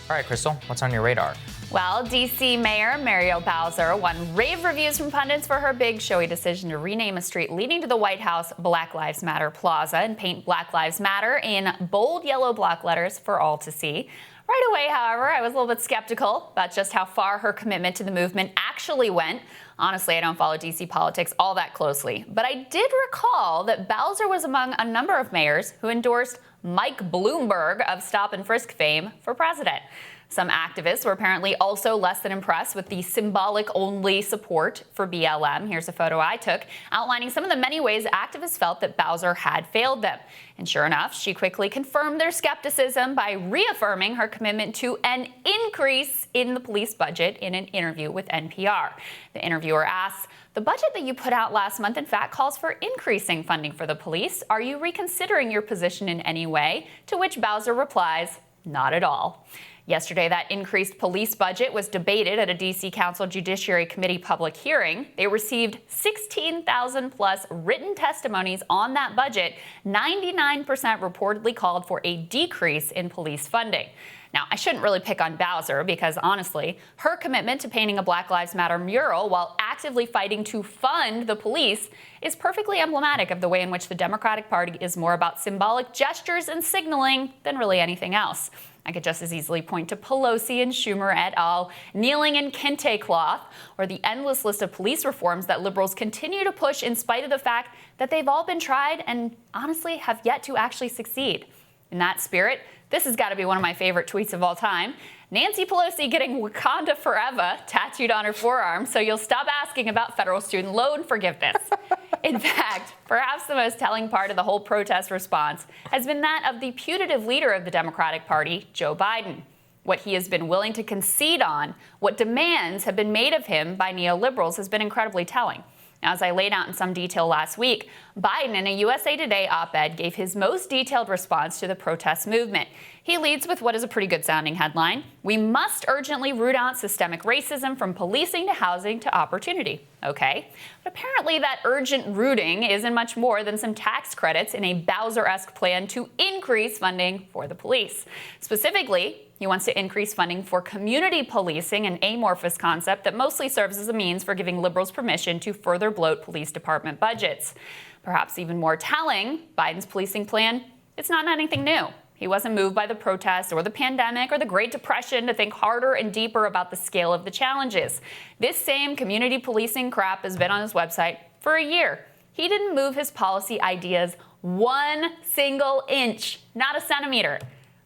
All right, Krystal, what's on your radar? Well, D.C. Mayor Muriel Bowser won rave reviews from pundits for her big, showy decision to rename a street leading to the White House Black Lives Matter Plaza and paint Black Lives Matter in bold yellow block letters for all to see. Right away, however, I was a little bit skeptical about just how far her commitment to the movement actually went. Honestly, I don't follow D.C. politics all that closely, but I did recall that Bowser was among a number of mayors who endorsed Mike Bloomberg of stop and frisk fame for president. Some activists were apparently also less than impressed with the symbolic-only support for BLM. Here's a photo I took outlining some of the many ways activists felt that Bowser had failed them. And sure enough, she quickly confirmed their skepticism by reaffirming her commitment to an increase in the police budget in an interview with NPR. The interviewer asks, "The budget that you put out last month, in fact, calls for increasing funding for the police. Are you reconsidering your position in any way?" To which Bowser replies, "Not at all." Yesterday, that increased police budget was debated at a D.C. Council Judiciary Committee public hearing. They received 16,000 plus written testimonies on that budget. 99% reportedly called for a decrease in police funding. Now, I shouldn't really pick on Bowser because, honestly, her commitment to painting a Black Lives Matter mural while actively fighting to fund the police is perfectly emblematic of the way in which the Democratic Party is more about symbolic gestures and signaling than really anything else. I could just as easily point to Pelosi and Schumer et al. Kneeling in kente cloth, or the endless list of police reforms that liberals continue to push in spite of the fact that they've all been tried and honestly have yet to actually succeed. In that spirit, this has got to be one of my favorite tweets of all time. Nancy Pelosi getting Wakanda Forever tattooed on her forearm, so you'll stop asking about federal student loan forgiveness. In fact, perhaps the most telling part of the whole protest response has been that of the putative leader of the Democratic Party, Joe Biden. What he has been willing to concede on, what demands have been made of him by neoliberals has been incredibly telling. Now, as I laid out in some detail last week, Biden in a USA Today op-ed gave his most detailed response to the protest movement. He leads with what is a pretty good sounding headline: "We must urgently root out systemic racism from policing to housing to opportunity." Okay, but apparently that urgent rooting isn't much more than some tax credits in a Bowser-esque plan to increase funding for the police. Specifically, he wants to increase funding for community policing, an amorphous concept that mostly serves as a means for giving liberals permission to further bloat police department budgets. Perhaps even more telling, Biden's policing plan, it's not anything new. He wasn't moved by the protests or the pandemic or the Great Depression to think harder and deeper about the scale of the challenges. This same community policing crap has been on his website for a year. He didn't move his policy ideas one single inch, not a centimeter.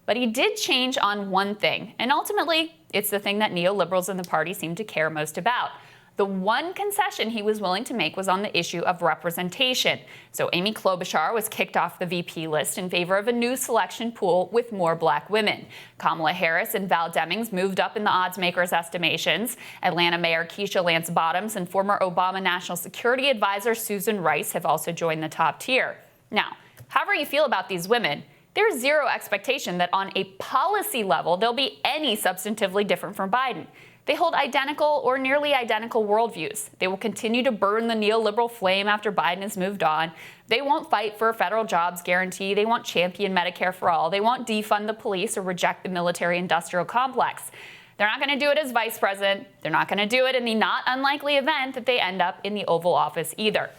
But he did change on one thing, and ultimately, it's the thing that neoliberals in the party seem to care most about. The one concession he was willing to make was on the issue of representation. So Amy Klobuchar was kicked off the VP list in favor of a new selection pool with more black women. Kamala Harris and Val Demings moved up in the odds makers' estimations. Atlanta Mayor Keisha Lance Bottoms and former Obama National Security Advisor Susan Rice have also joined the top tier. Now, however you feel about these women, there's zero expectation that on a policy level, they'll be any substantively different from Biden. They hold identical or nearly identical worldviews. They will continue to burn the neoliberal flame after Biden has moved on. They won't fight for a federal jobs guarantee. They won't champion Medicare for all. They won't defund the police or reject the military-industrial complex. They're not going to do it as vice president. They're not going to do it in the not unlikely event that they end up in the Oval Office either.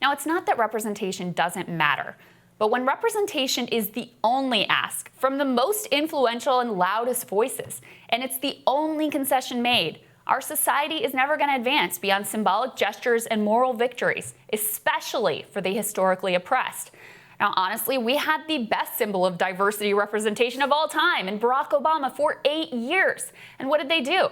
Now, it's not that representation doesn't matter. But when representation is the only ask from the most influential and loudest voices, and it's the only concession made, our society is never going to advance beyond symbolic gestures and moral victories, especially for the historically oppressed. Now, honestly, we had the best symbol of diversity representation of all time in Barack Obama for 8 years. And what did they do?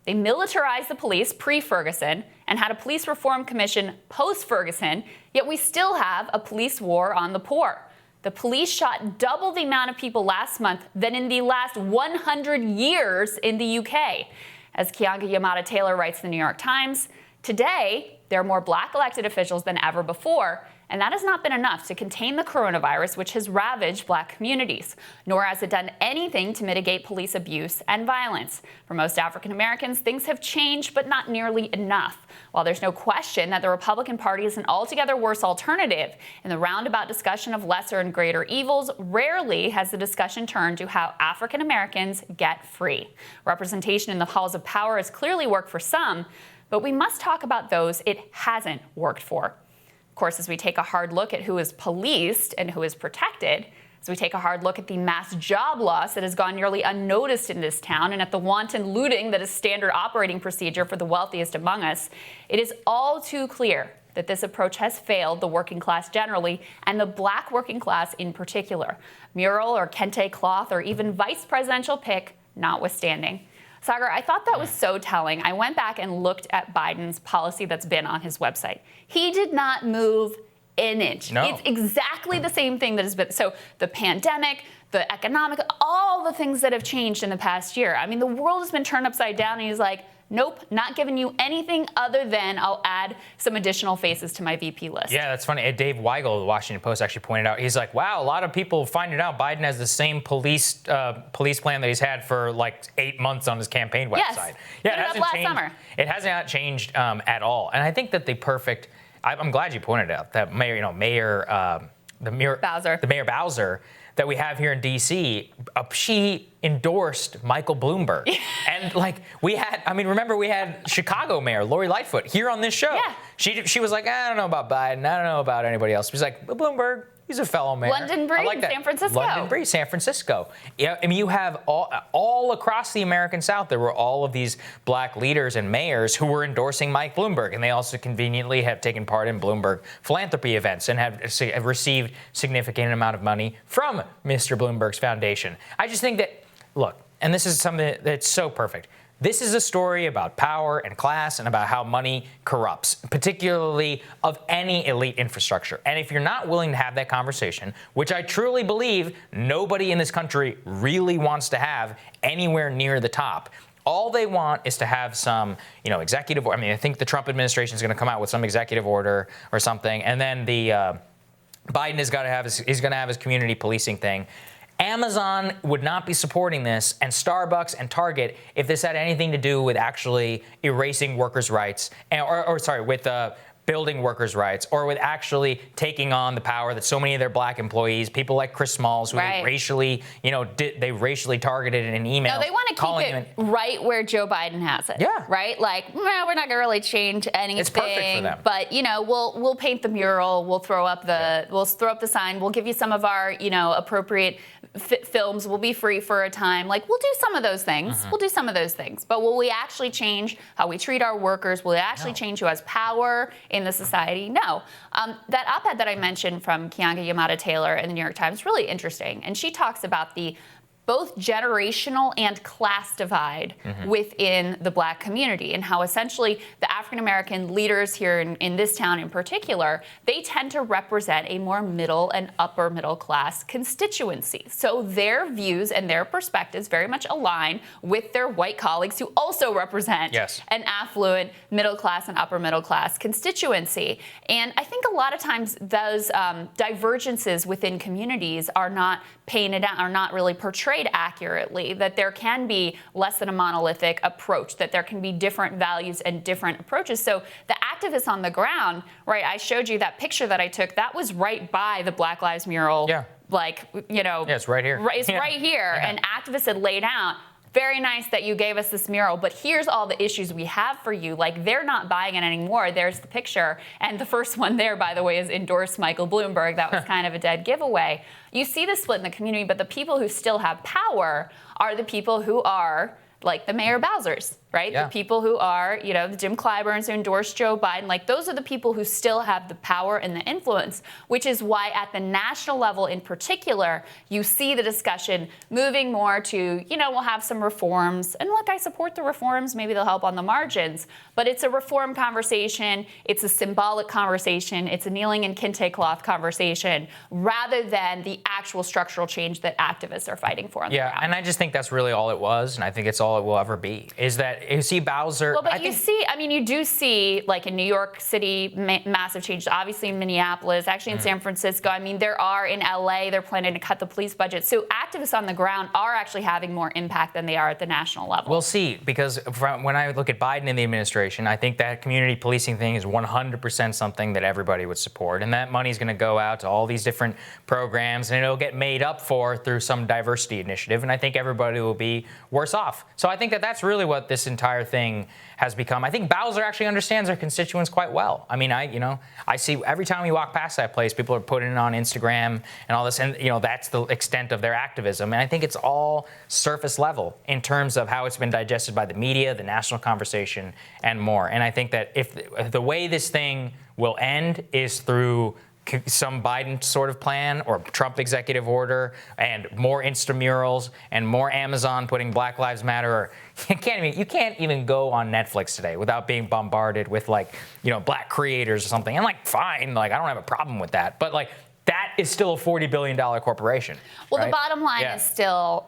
They militarized the police pre-Ferguson and had a police reform commission post-Ferguson, yet we still have a police war on the poor. The police shot double the amount of people last month than in the last 100 years in the UK. As Kianga Yamada-Taylor writes in the New York Times, today, there are more black elected officials than ever before, And that has not been enough to contain the coronavirus, which has ravaged Black communities, nor has it done anything to mitigate police abuse and violence. For most African Americans, things have changed, but not nearly enough. While there's no question that the Republican Party is an altogether worse alternative, in the roundabout discussion of lesser and greater evils, rarely has the discussion turned to how African Americans get free. Representation in the halls of power has clearly worked for some, but we must talk about those it hasn't worked for. Of course, as we take a hard look at who is policed and who is protected, as we take a hard look at the mass job loss that has gone nearly unnoticed in this town, and at the wanton looting that is standard operating procedure for the wealthiest among us, it is all too clear that this approach has failed the working class generally and the Black working class in particular. Mural or kente cloth or even vice presidential pick notwithstanding. Sagar, I thought that was so telling. I went back and looked at Biden's policy that's been on his website. He did not move an inch. No. It's exactly the same thing that has been. So the pandemic, the economic, all the things that have changed in the past year. I mean, the world has been turned upside down, and he's like, nope, not giving you anything other than I'll add some additional faces to my VP list. Yeah, that's funny. Dave Weigel of the Washington Post actually pointed out, he's like, wow, a lot of people finding out Biden has the same police plan that he's had for like 8 months on his campaign website. Yes, Yeah, it hasn't changed. Summer. It has not changed at all. And I think that I'm glad you pointed out that Mayor Bowser that we have here in D.C., she endorsed Michael Bloomberg. And remember we had Chicago Mayor Lori Lightfoot here on this show. Yeah. She was like, I don't know about Biden. I don't know about anybody else. She's like, Bloomberg, he's a fellow mayor. London Breed, San Francisco. London Breed, San Francisco. Yeah, I mean, you have all across the American South, there were all of these Black leaders and mayors who were endorsing Mike Bloomberg, and they also conveniently have taken part in Bloomberg philanthropy events and have received significant amount of money from Mr. Bloomberg's foundation. I just think that, look, and this is something that's so perfect. This is a story about power and class and about how money corrupts, particularly of any elite infrastructure. And if you're not willing to have that conversation, which I truly believe nobody in this country really wants to have anywhere near the top, all they want is to have some, executive order. I mean, I think the Trump administration is going to come out with some executive order or something, and then Biden is going to have his community policing thing. Amazon would not be supporting this, and Starbucks and Target, if this had anything to do with actually erasing workers' rights, with building workers' rights, or with actually taking on the power that so many of their Black employees, people like Chris Smalls, who right. they racially targeted in an email. No, they want to keep it right where Joe Biden has it. Yeah. Right? Like, we're not going to really change anything. It's perfect for them. But, we'll paint the mural, we'll throw up the sign, we'll give you some of our, appropriate films will be free for a time. Like, we'll do some of those things. Mm-hmm. We'll do some of those things. But will we actually change how we treat our workers? Will we actually change who has power in the society? No. That op-ed that I mentioned from Keeanga-Yamahtta Taylor in the New York Times is really interesting. And she talks about the both generational and class divide within the Black community, and how essentially the African American leaders here in this town in particular, they tend to represent a more middle and upper middle class constituency. So their views and their perspectives very much align with their white colleagues who also represent an affluent middle class and upper middle class constituency. And I think a lot of times those divergences within communities are not painted out, are not really portrayed accurately, that there can be less than a monolithic approach, that there can be different values and different approaches. So the activists on the ground, right, I showed you that picture that I took, that was right by the Black Lives mural. Yeah. Yeah, it's right here. It's right here. Yeah. And activists had laid out, very nice that you gave us this mural, but here's all the issues we have for you. Like, they're not buying it anymore. There's the picture. And the first one there, by the way, is endorsed Michael Bloomberg. That was kind of a dead giveaway. You see the split in the community, but the people who still have power are the people who are like the Mayor Bowsers, right? Yeah. The people who are, the Jim Clyburns who endorsed Joe Biden, like those are the people who still have the power and the influence, which is why at the national level in particular, you see the discussion moving more to, we'll have some reforms. And look, I support the reforms. Maybe they'll help on the margins. But it's a reform conversation. It's a symbolic conversation. It's a kneeling in kente cloth conversation rather than the actual structural change that activists are fighting for on the ground. Yeah, and I just think that's really all it was. And I think it's all all it will ever be. Is that you see Bowser? Well, but you do see, like in New York City, massive changes. Obviously in Minneapolis, actually in San Francisco. I mean, there are in LA, they're planning to cut the police budget. So activists on the ground are actually having more impact than they are at the national level. We'll see, because when I look at Biden and the administration, I think that community policing thing is 100% something that everybody would support. And that money is going to go out to all these different programs, and it'll get made up for through some diversity initiative. And I think everybody will be worse off. So I think that that's really what this entire thing has become. I think Bowser actually understands their constituents quite well. I mean, I see every time we walk past that place, people are putting it on Instagram and all this, and that's the extent of their activism. And I think it's all surface level in terms of how it's been digested by the media, the national conversation, and more. And I think that if the way this thing will end is through some Biden sort of plan or Trump executive order and more Insta murals and more Amazon putting Black Lives Matter, or you can't even go on Netflix today without being bombarded with black creators or something. And fine, I don't have a problem with that. But that is still a $40 billion corporation. Well, right? The bottom line is still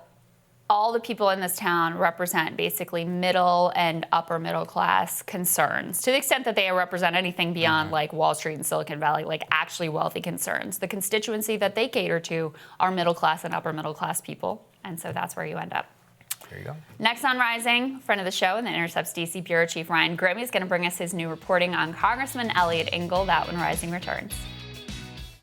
all the people in this town represent basically middle and upper middle class concerns, to the extent that they represent anything beyond Wall Street and Silicon Valley, actually wealthy concerns. The constituency that they cater to are middle class and upper middle class people, and so that's where you end up. There you go. Next on Rising, friend of the show and the Intercept's DC Bureau Chief Ryan Grimmy is going to bring us his new reporting on Congressman Eliot Engel. That when Rising returns.